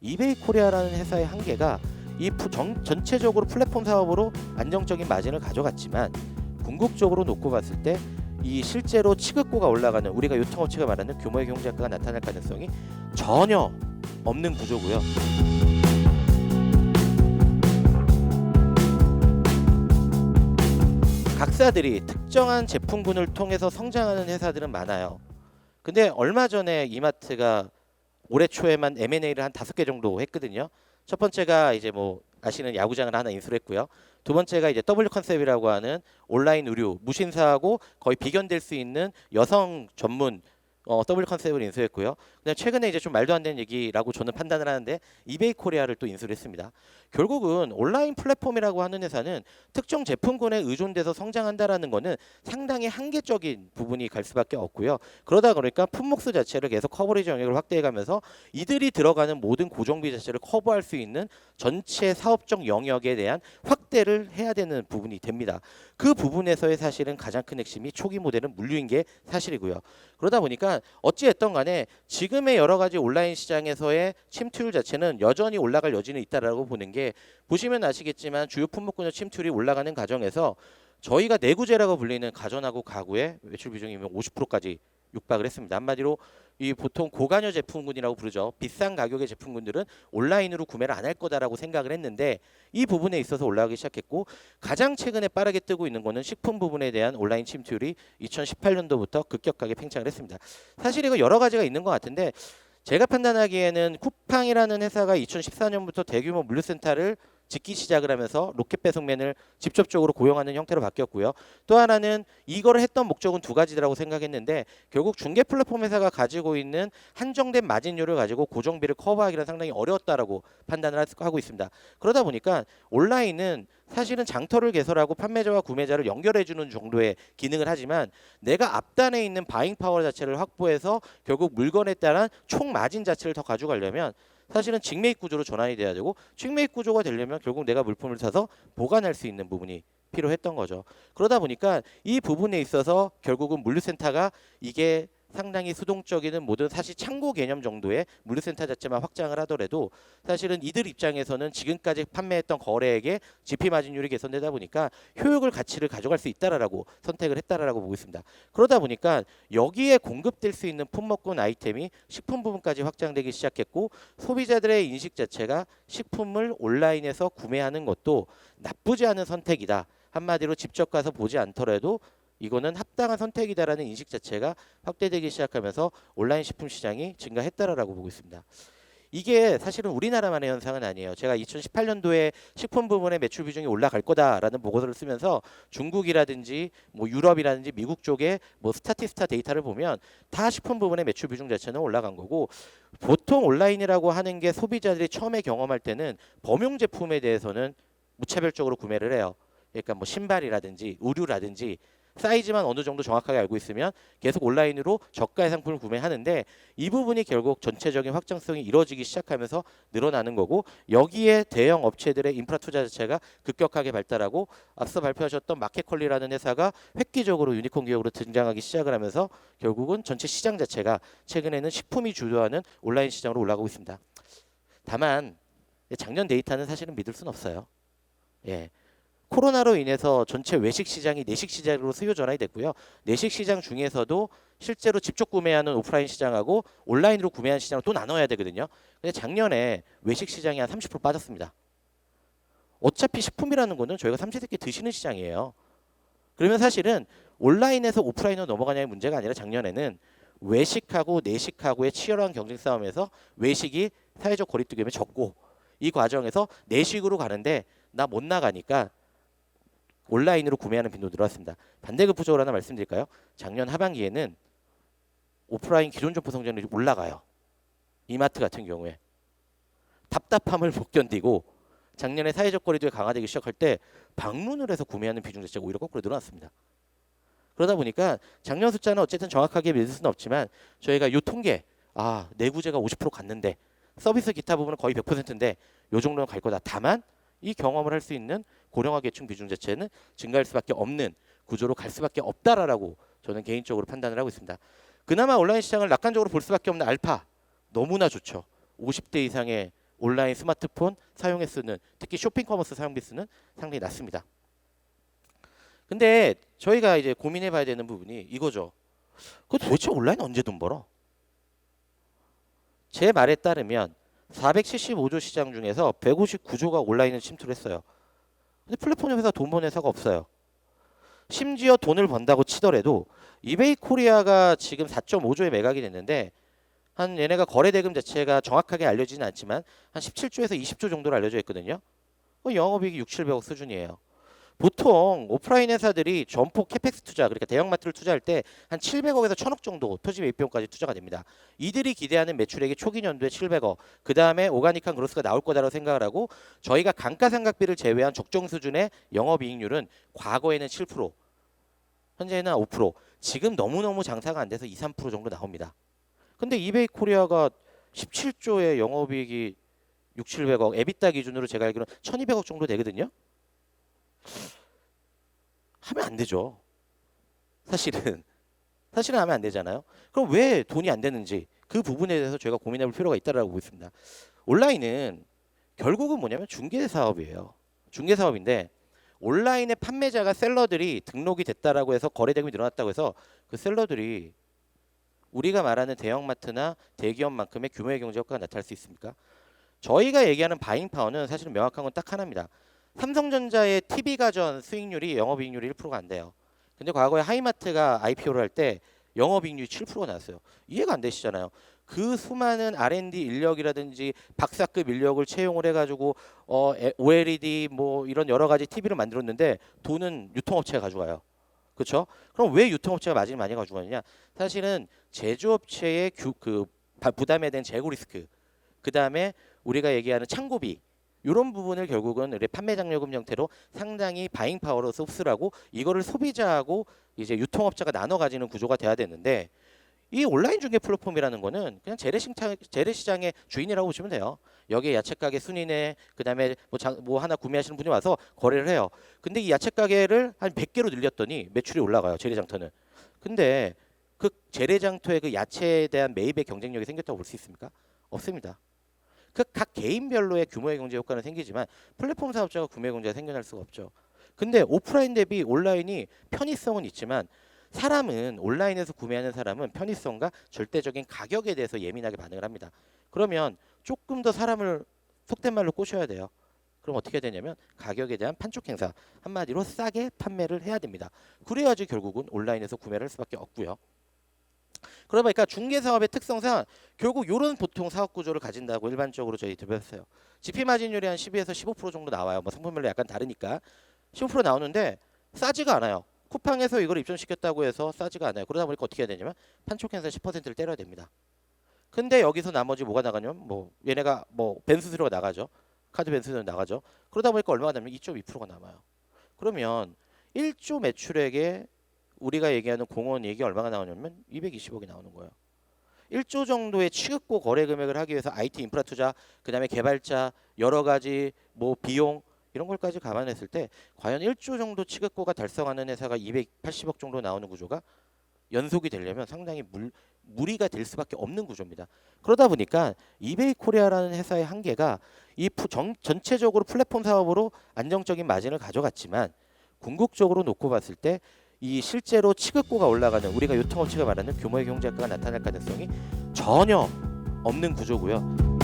이베이 코리아라는 회사의 한계가 전체적으로 플랫폼 사업으로 안정적인 마진을 가져갔지만 궁극적으로 놓고 봤을 때 이 실제로 취급고가 올라가는 우리가 유통업체가 말하는 규모의 경제학과가 나타날 가능성이 전혀 없는 구조고요. 각사들이 특정한 제품군을 통해서 성장하는 회사들은 많아요. 근데 얼마 전에 이마트가 올해 초에만 M&A를 한 5개 정도 했거든요. 첫 번째가 이제 뭐 아시는 야구장을 하나 인수를 했고요. 두 번째가 이제 W 컨셉이라고 하는 온라인 의류 무신사하고 거의 비견될 수 있는 여성 전문 W 컨셉을 인수했고요. 그다음 최근에 이제 좀 말도 안 되는 얘기라고 저는 판단을 하는데 이베이 코리아를 또 인수를 했습니다. 결국은 온라인 플랫폼이라고 하는 회사는 특정 제품군에 의존돼서 성장한다라는 거는 상당히 한계적인 부분이 갈 수밖에 없고요. 그러다 보니까 품목수 자체를 계속 커버리지 영역을 확대해가면서 이들이 들어가는 모든 고정비 자체를 커버할 수 있는 전체 사업적 영역에 대한 확대를 해야 되는 부분이 됩니다. 그 부분에서의 사실은 가장 큰 핵심이 초기 모델은 물류인 게 사실이고요. 그러다 보니까 어찌됐든 간에 지금의 여러 가지 온라인 시장에서의 침투율 자체는 여전히 올라갈 여지는 있다라고 보는 게 보시면 아시겠지만 주요 품목군의 침투율이 올라가는 과정에서 저희가 내구재라고 불리는 가전하고 가구의 매출 비중이 50%까지 육박을 했습니다. 한마디로 이 보통 고관여 제품군이라고 부르죠. 비싼 가격의 제품군들은 온라인으로 구매를 안 할 거다라고 생각을 했는데 이 부분에 있어서 올라가기 시작했고 가장 최근에 빠르게 뜨고 있는 거는 식품 부분에 대한 온라인 침투율이 2018년도부터 급격하게 팽창을 했습니다. 사실 이거 여러 가지가 있는 것 같은데 제가 판단하기에는 쿠팡이라는 회사가 2014년부터 대규모 물류센터를 짓기 시작을 하면서 로켓 배송맨을 직접적으로 고용하는 형태로 바뀌었고요. 또 하나는 이거를 했던 목적은 두 가지라고 생각했는데 결국 중개 플랫폼 회사가 가지고 있는 한정된 마진율을 가지고 고정비를 커버하기는 상당히 어려웠다라고 판단을 하고 있습니다. 그러다 보니까 온라인은 사실은 장터를 개설하고 판매자와 구매자를 연결해주는 정도의 기능을 하지만 내가 앞단에 있는 바잉 파워 자체를 확보해서 결국 물건에 따른 총 마진 자체를 더 가져가려면 사실은 직매입 구조로 전환이 돼야 되고 직매입 구조가 되려면 결국 내가 물품을 사서 보관할 수 있는 부분이 필요했던 거죠. 그러다 보니까 이 부분에 있어서 결국은 물류센터가 이게 상당히 수동적인 모든 사실 창고 개념 정도의 물류센터 자체만 확장을 하더라도 사실은 이들 입장에서는 지금까지 판매했던 거래액의 GP 마진율이 개선되다 보니까 효율을 가치를 가져갈 수 있다라고 선택을 했다라고 보고 있습니다. 그러다 보니까 여기에 공급될 수 있는 품목군 아이템이 식품 부분까지 확장되기 시작했고 소비자들의 인식 자체가 식품을 온라인에서 구매하는 것도 나쁘지 않은 선택이다. 한마디로 직접 가서 보지 않더라도 이거는 합당한 선택이다라는 인식 자체가 확대되기 시작하면서 온라인 식품 시장이 증가했다라고 보고 있습니다. 이게 사실은 우리나라만의 현상은 아니에요. 제가 2018년도에 식품 부분의 매출 비중이 올라갈 거다라는 보고서를 쓰면서 중국이라든지 뭐 유럽이라든지 미국 쪽의 뭐 스타티스타 데이터를 보면 다 식품 부분의 매출 비중 자체는 올라간 거고 보통 온라인이라고 하는 게 소비자들이 처음에 경험할 때는 범용 제품에 대해서는 무차별적으로 구매를 해요. 그러니까 뭐 신발이라든지 의류라든지 사이즈만 어느 정도 정확하게 알고 있으면 계속 온라인으로 저가의 상품을 구매하는데 이 부분이 결국 전체적인 확장성이 이루어지기 시작하면서 늘어나는 거고 여기에 대형 업체들의 인프라 투자 자체가 급격하게 발달하고 앞서 발표하셨던 마켓컬리라는 회사가 획기적으로 유니콘 기업으로 등장하기 시작을 하면서 결국은 전체 시장 자체가 최근에는 식품이 주도하는 온라인 시장으로 올라가고 있습니다. 다만 작년 데이터는 사실은 믿을 수는 없어요. 예. 코로나로 인해서 전체 외식 시장이 내식 시장으로 수요 전환이 됐고요. 내식 시장 중에서도 실제로 직접 구매하는 오프라인 시장하고 온라인으로 구매하는 시장을 또 나눠야 되거든요. 근데 작년에 외식 시장이 한 30% 빠졌습니다. 어차피 식품이라는 거는 저희가 삼시세끼 드시는 시장이에요. 그러면 사실은 온라인에서 오프라인으로 넘어가냐의 문제가 아니라 작년에는 외식하고 내식하고의 치열한 경쟁 싸움에서 외식이 사회적 거리두기에 적고 이 과정에서 내식으로 가는데 나 못 나가니까 온라인으로 구매하는 빈도 늘어났습니다. 반대급부적으로 하나 말씀드릴까요? 작년 하반기에는 오프라인 기존 점포 성장률이 올라가요. 이마트 같은 경우에 답답함을 못 견디고 작년에 사회적 거리두기 강화되기 시작할 때 방문을 해서 구매하는 비중 자체가 오히려 거꾸로 늘어났습니다. 그러다 보니까 작년 숫자는 어쨌든 정확하게 믿을 수는 없지만 저희가 요 통계 내구재가 50% 갔는데 서비스 기타 부분은 거의 100%인데 요 정도는 갈 거다. 다만 이 경험을 할 수 있는 고령화 계층 비중 자체는 증가할 수밖에 없는 구조로 갈 수밖에 없다라고 저는 개인적으로 판단을 하고 있습니다. 그나마 온라인 시장을 낙관적으로 볼 수밖에 없는 알파 너무나 좋죠. 50대 이상의 온라인 스마트폰 사용 횟수는, 특히 쇼핑 커머스 사용 횟수는 상당히 낮습니다. 근데 저희가 이제 고민해 봐야 되는 부분이 이거죠. 그 도대체 온라인 언제 돈 벌어? 제 말에 따르면 475조 시장 중에서 159조가 온라인을 침투를 했어요. 근데 플랫폼 회사 돈 버는 회사가 없어요. 심지어 돈을 번다고 치더라도 이베이 코리아가 지금 4.5조에 매각이 됐는데 한 얘네가 거래 대금 자체가 정확하게 알려지진 않지만 한 17조에서 20조 정도로 알려져 있거든요. 영업이익이 6, 700억 수준이에요. 보통 오프라인 회사들이 점포 캐펙스 투자, 그러니까 대형마트를 투자할 때 한 700억에서 1000억 정도 토지 매입 비용까지 투자가 됩니다. 이들이 기대하는 매출액이 초기 연도에 700억, 그 다음에 오가닉한 그로스가 나올 거다라고 생각을 하고 저희가 감가상각비를 제외한 적정 수준의 영업이익률은 과거에는 7%, 현재는 5%, 지금 너무너무 장사가 안 돼서 2, 3% 정도 나옵니다. 근데 이베이 코리아가 17조의 영업이익이 6, 700억, 에비타 기준으로 제가 알기로는 1200억 정도 되거든요. 하면 안 되죠. 사실은 하면 안 되잖아요. 그럼 왜 돈이 안 되는지 그 부분에 대해서 저희가 고민해 볼 필요가 있다라고 보고 있습니다. 온라인은 결국은 뭐냐면 중개 사업이에요. 중개 사업인데 온라인의 판매자가 셀러들이 등록이 됐다라고 해서 거래 대금이 늘어났다고 해서 그 셀러들이 우리가 말하는 대형마트나 대기업만큼의 규모의 경제 효과가 나타날 수 있습니까? 저희가 얘기하는 바잉 파워는 사실은 명확한 건 딱 하나입니다. 삼성전자의 TV 가전 수익률이 영업이익률이 1%가 안 돼요. 근데 과거에 하이마트가 IPO를 할 때 영업이익률이 7%가 나왔어요. 이해가 안 되시잖아요. 그 수많은 R&D 인력이라든지 박사급 인력을 채용을 해가지고 OLED 뭐 이런 여러 가지 TV를 만들었는데 돈은 유통업체가 가져가요. 그렇죠? 그럼 왜 유통업체가 마진을 많이 가져가느냐? 사실은 제조업체의 부담에 대한 재고 리스크, 그 다음에 우리가 얘기하는 창고비, 이런 부분을 결국은 우리 판매 장려금 형태로 상당히 바잉 파워로서 흡수를 하고 이거를 소비자하고 이제 유통업자가 나눠 가지는 구조가 돼야 되는데 이 온라인 중개 플랫폼이라는 거는 그냥 재래시장의 주인이라고 보시면 돼요. 여기에 야채 가게 순이네, 그다음에 뭐 하나 구매하시는 분이 와서 거래를 해요. 근데 이 야채 가게를 한 100개로 늘렸더니 매출이 올라가요. 재래장터는. 근데 그 재래장터의 그 야채에 대한 매입의 경쟁력이 생겼다고 볼 수 있습니까? 없습니다. 그 각 개인별로의 규모의 경제 효과는 생기지만 플랫폼 사업자가 구매 경제가 생겨날 수가 없죠. 근데 오프라인 대비 온라인이 편의성은 있지만 사람은 온라인에서 구매하는 사람은 편의성과 절대적인 가격에 대해서 예민하게 반응을 합니다. 그러면 조금 더 사람을 속된 말로 꼬셔야 돼요. 그럼 어떻게 되냐면 가격에 대한 판촉 행사, 한마디로 싸게 판매를 해야 됩니다. 그래야지 결국은 온라인에서 구매를 할 수밖에 없고요. 그러다 보니까 중개사업의 특성상 결국 이런 보통 사업 구조를 가진다고 일반적으로 저희 들었어요. GP 마진율이 한 12에서 15% 정도 나와요. 뭐 상품별로 약간 다르니까 15% 나오는데 싸지가 않아요. 쿠팡에서 이걸 입점시켰다고 해서 싸지가 않아요. 그러다 보니까 어떻게 해야 되냐면 판촉 행사 10%를 때려야 됩니다. 근데 여기서 나머지 뭐가 나가냐면 뭐 얘네가 뭐 벤수수료가 나가죠. 카드 벤수수료 나가죠. 그러다 보니까 얼마가 남으면 2.2%가 남아요. 그러면 1조 매출액에 우리가 얘기하는 공원이익이 얼마가 나오냐면 220억이 나오는 거예요. 1조 정도의 취급고 거래 금액을 하기 위해서 IT 인프라 투자, 그다음에 개발자, 여러 가지 뭐 비용 이런 걸까지 감안했을 때 과연 1조 정도 취급고가 달성하는 회사가 280억 정도 나오는 구조가 연속이 되려면 상당히 무리가 될 수밖에 없는 구조입니다. 그러다 보니까 이베이 코리아라는 회사의 한계가 이 전체적으로 플랫폼 사업으로 안정적인 마진을 가져갔지만 궁극적으로 놓고 봤을 때 이 실제로 취급고가 올라가는 우리가 유통업체가 말하는 규모의 경제효과가 나타날 가능성이 전혀 없는 구조고요.